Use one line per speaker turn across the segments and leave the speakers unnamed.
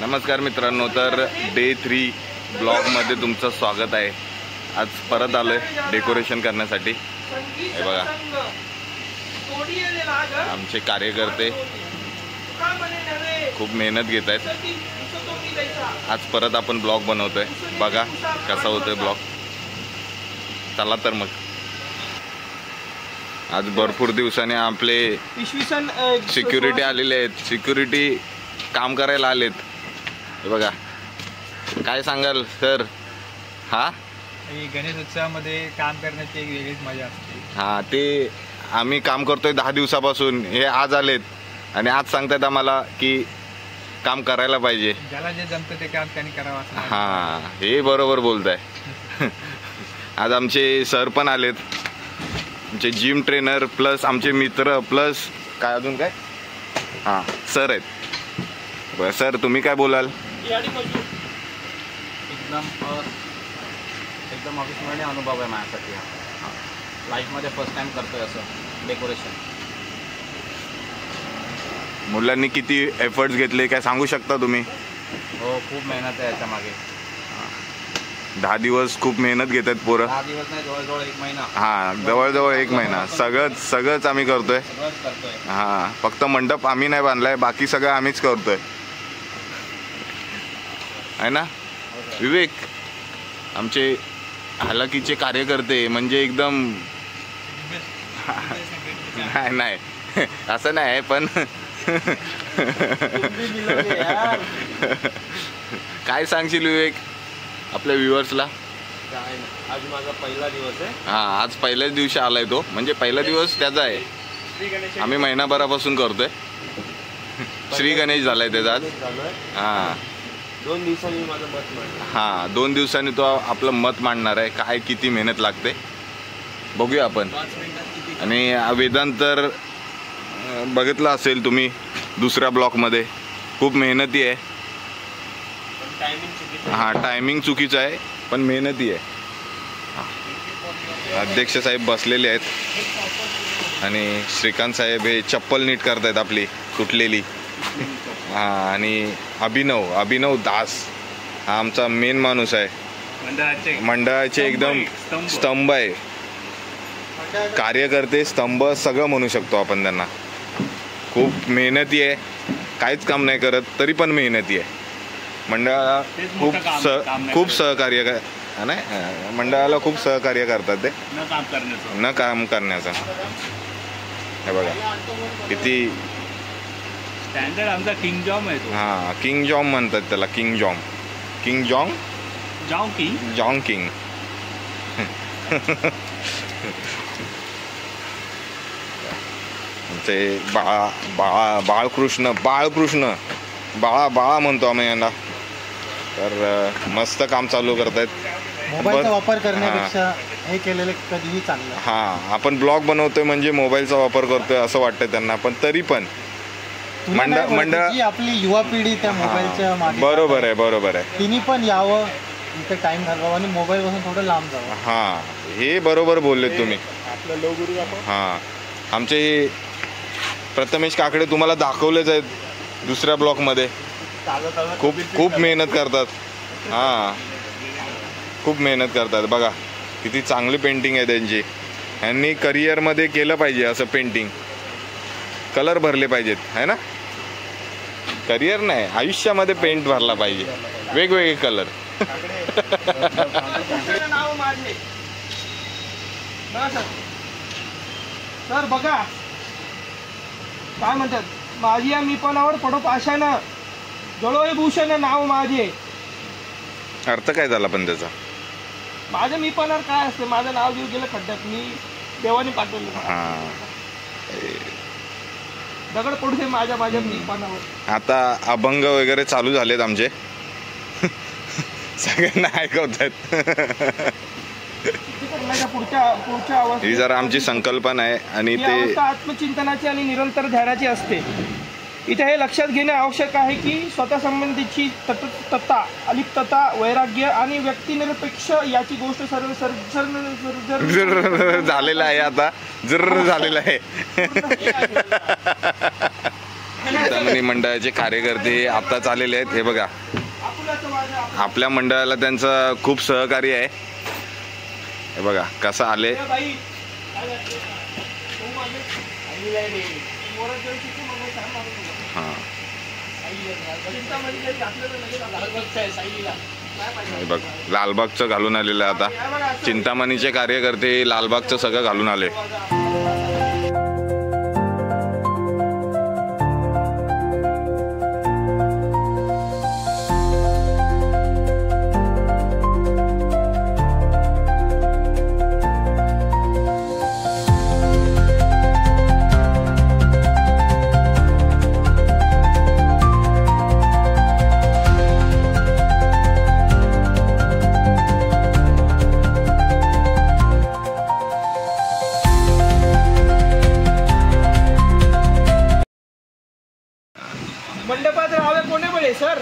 नमस्कार मित्रांनो, तर डे 3 ब्लॉगमध्ये तुमचं स्वागत आहे। आज परत आलोय डेकोरेशन करण्यासाठी। हे बघा आमचे कार्यकर्ते खूप मेहनत घेत आहेत। आज परत आपण ब्लॉग बनवतोय, बघा कसा होतोय ब्लॉग। चला तर मग आज भरपूर दिवसांनी आपले सिक्युरिटी आलेले आहेत, सिक्युरिटी काम करायला आलेत। हे बघा काय सांगाल सर? हा
गणेश उत्सवामध्ये काम करण्याची एक वेगळीच मजा असते।
हा ते आम्ही काम करतोय 10 दिवसापासून, हे आज आलेत आणि आज सांगतात आम्हाला की काम करायला पाहिजे।
ज्याला जे जमतं ते काम त्यांनी करावं असं।
हा हे बरोबर बोलताय। आज आमचे सर पण आलेत, आमचे जिम ट्रेनर प्लस आमचे मित्र प्लस काय अजून काय हा सर आहेत। बरं सर तुम्ही काय बोलाल?
एकदम अविस्मरणीय अनुभव आहे माझ्यासाठी। लाईफमध्ये फर्स्ट टाइम करतोय असं डेकोरेशन।
मुलांनी किती एफर्ट्स घेतले काय सांगू शकता तुम्ही?
हो, खूप मेहनत आहे याच्या मागे।
10 दिवस खूप मेहनत घेतात पोरं।
10 दिवस नाही, जवळजवळ 1 महिना।
हा जवळजवळ 1 महिना सगळंच आम्ही करतोय। हा फक्त मंडप आम्ही नाही बांधलाय, बाकी सगळं आम्हीच करतोय आहे ना विवेक? आमचे हालाकीचे कार्यकर्ते म्हणजे एकदम नाही असं नाही पण काय सांगशील विवेक आपल्या व्ह्युअर्सला?
आज माझा पहिला दिवस आहे।
हा आज पहिल्याच दिवशी आलाय तो, म्हणजे पहिला दिवस त्याचा आहे। आम्ही महिनाभरापासून करतोय। श्री गणेश झालाय त्याचा आज। हा
2 दिवसांनी माझं मत मांडणार।
हा 2 दिवसांनी तो आपलं मत मांडणार आहे। काय किती मेहनत लागते बघूया आपण। आणि वेदांत तर बघितलं असेल तुम्ही दुसऱ्या ब्लॉकमध्ये, खूप मेहनती आहे। हा टायमिंग चुकीचं आहे पण मेहनती आहे। अध्यक्ष साहेब बसलेले आहेत आणि श्रीकांत साहेब हे चप्पल नीट करतायत आपली तुटलेली। हा आणि अभिनव दास हा आमचा मेन माणूस आहे मंडळाचे, एकदम स्तंभ आहे। कार्यकर्ते स्तंभ सगळं म्हणू शकतो आपण त्यांना। खूप मेहनती आहे, काहीच काम नाही करत तरी पण मेहनती आहे। मंडळाला खूप सहकार्य नाही, मंडळाला खूप सहकार्य करतात ते न काम करण्याचं। हे बघा किती
स्टँडर्ड आमचा किंग जॉम आहे तो।
हा किंग जॉम म्हणतात त्याला, किंग जॉंग किंग। ते बाळकृष्ण बाळा म्हणतो आम्ही यांना। तर मस्त काम चालू करतायत।
मोबाईलचा वापर करण्यापेक्षा हे केलेलं कधीही चांगलं।
हा आपण ब्लॉग बनवतोय म्हणजे मोबाईलचा वापर करतोय असं वाटतंय त्यांना, पण तरी पण मंडळ
आपली युवा पिढी त्या मोबाईलच्या मागे।
बरोबर आहे
तिने पण यावं, इथे टाइम घालवावा आणि मोबाईल पासून थोडं लांब जावं।
हा हे बरोबर बोलले तुम्ही।
आपलं लोगुरू
हा आमचे प्रथमेश काकडे तुम्हाला दाखवलेच आहेत दुसऱ्या ब्लॉकमध्ये। खूप मेहनत करतात। हा खूप मेहनत करतात बघा किती चांगली पेंटिंग आहे त्यांची। यांनी करिअरमध्ये केलं पाहिजे असं पेंटिंग, कलर भरले पाहिजेत है ना। करिअर नाही, आयुष्यामध्ये पेंट भरला पाहिजे, वेगवेगळे कलर।
तर बघा काय म्हणतात, माझी या मीपणावर पडो पाशानं, जळोय भूषण नाव माझे।
अर्थ काय झाला पण त्याचा?
माझ्या मीपणावर काय असते, माझं नाव देऊ गेलं खड्ड्यात, मी देवाने पाठवलं।
हा
दगड पडू दे माझ्या मीपणावर।
आता अभंग वगैरे चालू झालेत आमचे, सगळ्यांना ऐकवतात। ही जरा आमची संकल्पना आहे आणि ते
आत्मचिंतनाची आणि निरंतर ध्यानाची असते। इथे हे लक्षात घेणे आवश्यक आहे की स्वतः संबंधीची तत्ता, अलिप्तता, वैराग्य आणि व्यक्तिनिरपेक्ष याची गोष्ट
झालेला आहे आता, जर झालेला आहे। चिंतामणी मंडळाचे कार्यकर्ते आत्ताच आलेले आहेत. हे बघा, आपल्या मंडळाला त्यांचं खूप सहकार्य आहे. हे बघा कसं आले. हां, हे बघ लालबागचं घालून आलेलं आहे. आता चिंतामणीचे कार्यकर्ते लालबागचं सगळं घालून आले.
मंडपात राहावे कोणे बळे सर?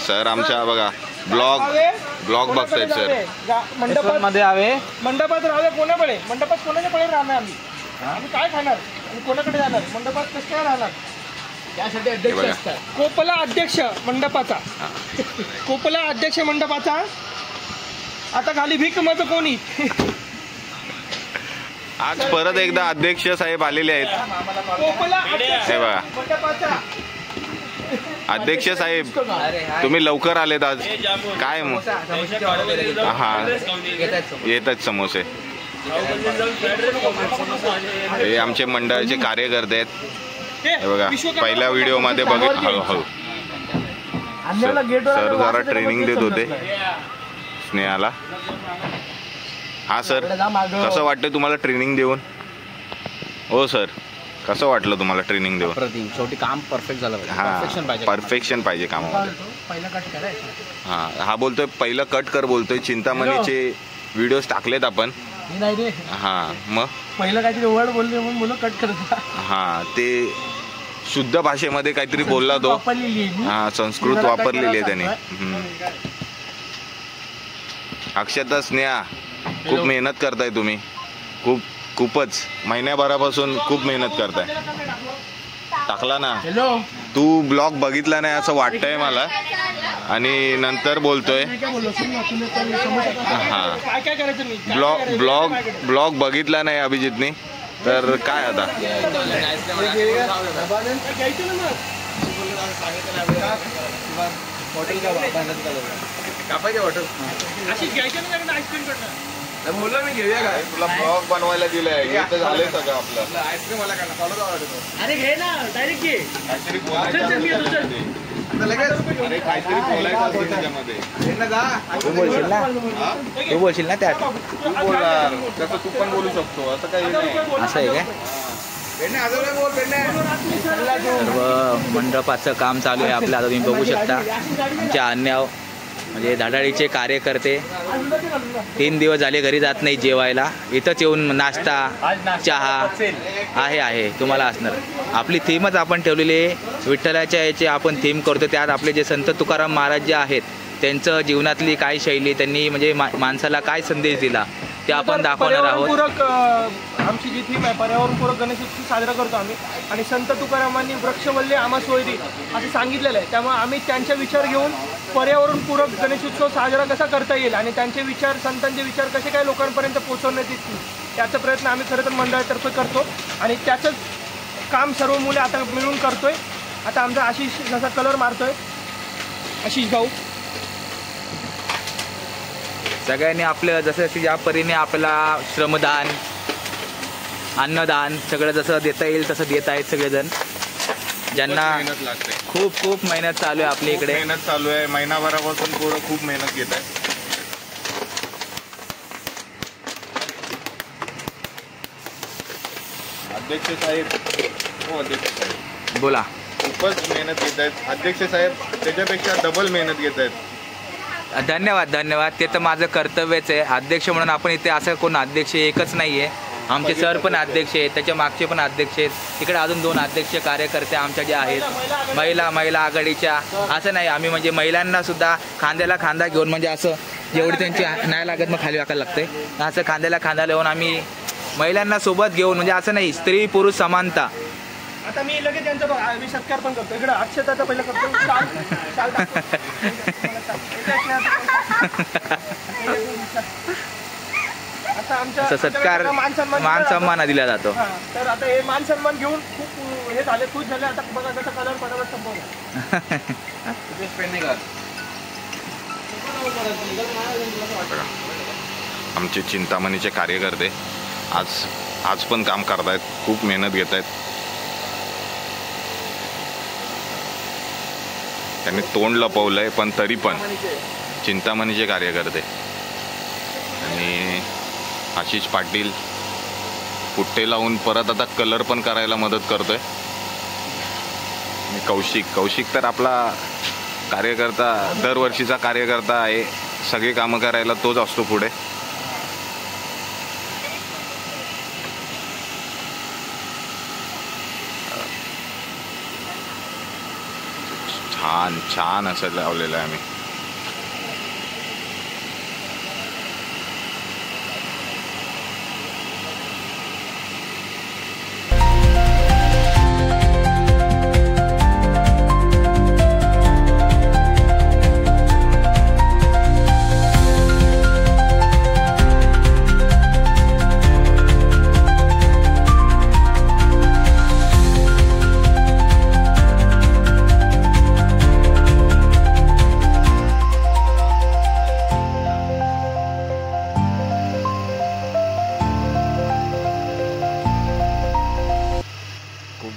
सर आमच्या बघा ब्लॉग बघतायत सर.
मंडपात
मध्ये आवे
मंडपात राहावे कोणे बळे? मंडपात कोणाच्या बळे राहणार आम्ही? आम्ही काय खाणार आणि कोणाकडे जाणार? मंडपात कसं काय राहणार?
त्यासाठी अध्यक्ष असतात.
कोपला अध्यक्ष मंडपाचा, कोपला अध्यक्ष मंडपाचा. आता खाली भीक मत कोणी?
आज परत एकदा अध्यक्ष साहेब आलेले आहेत.
कोपला अध्यक्ष
हे बघा.
मंडपाचा.
अध्यक्ष साहेब तुम्ही लवकर आलेत आज. काय मग? हा, येत आहेत समोसे. हे आमचे मंडळाचे कार्यकर्ते आहेत. हे बघा, पहिल्या व्हिडिओ मध्ये बघित हळूहळू सर जरा ट्रेनिंग देत होते स्नेहाला. हा सर, कसं वाटतं तुम्हाला ट्रेनिंग देऊन? हो सर, कसं वाटलं तुम्हाला ट्रेनिंग देऊन?
प्रतिम शेवटी काम परफेक्ट झालं पाहिजे. परफेक्शन पाहिजे.
परफेक्शन पाहिजे कामामध्ये.
पहिला कट करायचा.
हा बोलतोय पहिलं कट कर बोलतोय. चिंतामणीचे व्हिडिओज टाकलेत आपण.
नाही रे,
हा मग
पहिलं काहीतरी वर्ड बोलले म्हणून मुलं कट करतात.
हा, ते शुद्ध भाषेमध्ये काहीतरी बोलला तो. हा, संस्कृत वापरलेली आहे त्याने. अक्षता, स्नेहा, खूप मेहनत करताय तुम्ही. खूपच महिन्याभरापासून खूप मेहनत करताय. टाकला ना तू ब्लॉग बघितला नाही असं वाटतंय मला, आणि नंतर बोलतोय. हा, ब्लॉग बघितला नाही अभिजितनी, तर काय आता?
बोललो मी घेऊया काय?
तुला ब्लॉग बनवायला दिलंय, झालंय सगळं आपलं.
आईस्क्रीम मला काय फॉलो
अरे घे ना, डायरेक्ट घे.
काहीतरी बोलायचं असतं त्याच्यामध्ये.
तू बोलशील ना त्यात.
तू बोलणार तसं तू पण बोलू शकतो, असं काही नाही.
असं आहे काय? सर्व मंडपाचं काम चालू आहे आपलं. आता तुम्ही बघू शकता आमच्या अन्याव म्हणजे धडाडीचे कार्यकर्ते 3 दिवस झाले घरी जात नाही जेवायला. इथंच येऊन नाश्ता चहा आहे तुम्हाला असणार. आपली थीमच आपण ठेवलेली आहे विठ्ठलाच्या याचे आपण थीम करतो. त्यात आपले जे संत तुकाराम महाराज जे आहेत त्यांचं जीवनातली काय शैली, त्यांनी म्हणजे माणसाला काय संदेश दिला ते आपण दाखवणार आहोत.
आमची जी थीम आहे पर्यावरणपूरक गणेशोत्सव साजरा करतो आम्ही, आणि संत तुकारामांनी वृक्षवल्ले आम्हा सोयरी असं सांगितलेलं आहे. त्यामुळे आम्ही त्यांचे विचार घेऊन पर्यावरणपूरक गणेशोत्सव साजरा कसा करता येईल आणि त्यांचे विचार, संतांचे विचार कसे काय लोकांपर्यंत पोहोचवण्यात येतील याचा प्रयत्न आम्ही खरं तर मंडळातर्फे करतो, आणि त्याचंच काम सर्व मुले आता मिळून करतोय. आता आमचा आशिष जसा कलर मारतोय, आशिष भाऊ,
सगळ्यांनी आपलं जसं ज्या परीने आपल्याला श्रमदान, अन्नदान सगळं जसं देता येईल तसं देत आहेत सगळेजण. ज्यांना
मेहनत लागते,
खूप मेहनत चालू आहे आपल्या इकडे.
मेहनत चालू आहे महिनाभरापासून. पोरं खूप मेहनत घेत आहे. अध्यक्ष साहेब, हो अध्यक्ष साहेब
बोला.
खूपच मेहनत घेत आहेत अध्यक्ष साहेब. त्याच्यापेक्षा डबल मेहनत घेत आहेत.
धन्यवाद. ते तर माझं कर्तव्यच आहे. अध्यक्ष म्हणून आपण इथे असं कोण अध्यक्ष एकच नाही आहे. आमचे सर पण अध्यक्ष आहेत, त्याच्या मागचे पण अध्यक्ष आहेत. तिकडे अजून 2 अध्यक्ष कार्यकर्ते आमच्या ज्या आहेत महिला आघाडीच्या. असं नाही, आम्ही म्हणजे महिलांना सुद्धा खांद्याला खांदा घेऊन, म्हणजे असं जेवढी त्यांची नाही लागत मग खाली वाकायला लागते, असं खांद्याला खांदा लावून आम्ही महिलांना सोबत घेऊन, म्हणजे असं नाही स्त्री पुरुष समानता
आता मी लगेच त्यांचा बघा मी सत्कार पण करतो. इकडं अक्षताचा पहिलं करतो. शाल टाकतो. आता आमच्या
असा सत्कार मान सन्मान दिला जातो.
हा, तर आता हे मान सन्मान घेऊन खूप हे झाले, खुश झाले. आता बघा कसं कलर पटापट संपवला.
आमचे चिंतामणीचे कार्यकर्ते आज पण काम करतायत, खूप मेहनत घेत आहेत. त्यांनी तोंड लपवलंय पण तरी पण चिंतामणीचे कार्यकर्ते. आणि आशिष पाटील पुट्टे लावून परत आता कलर पण करायला मदत करतोय. आणि कौशिक तर आपला कार्यकर्ता, दरवर्षीचा कार्यकर्ता आहे. सगळे कामं करायला तोच असतो पुढे. छान असं लावलेलं आहे आम्ही.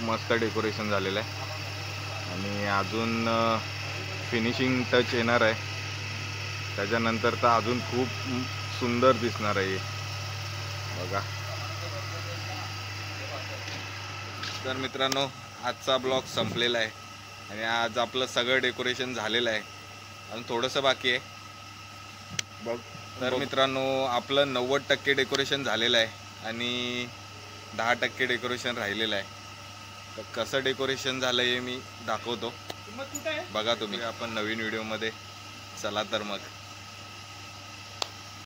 मस्त डेकोरेशन झालेलं आहे आणि अजून फिनिशिंग टच येणार आहे. त्याच्यानंतर तर अजून खूप सुंदर दिसणार आहे बघा. तर मित्रांनो, आजचा ब्लॉग संपलेला आहे आणि आज आपलं सगळं डेकोरेशन झालेलं आहे. अजून थोडंसं बाकी आहे बघ. तर मित्रांनो, आपलं 90% डेकोरेशन झालेलं आहे आणि 10% डेकोरेशन राहिलेलं आहे. तर कसं डेकोरेशन झालं हे मी दाखवतो, बघा तुम्ही. आपण नवीन व्हिडिओमध्ये. चला तर मग.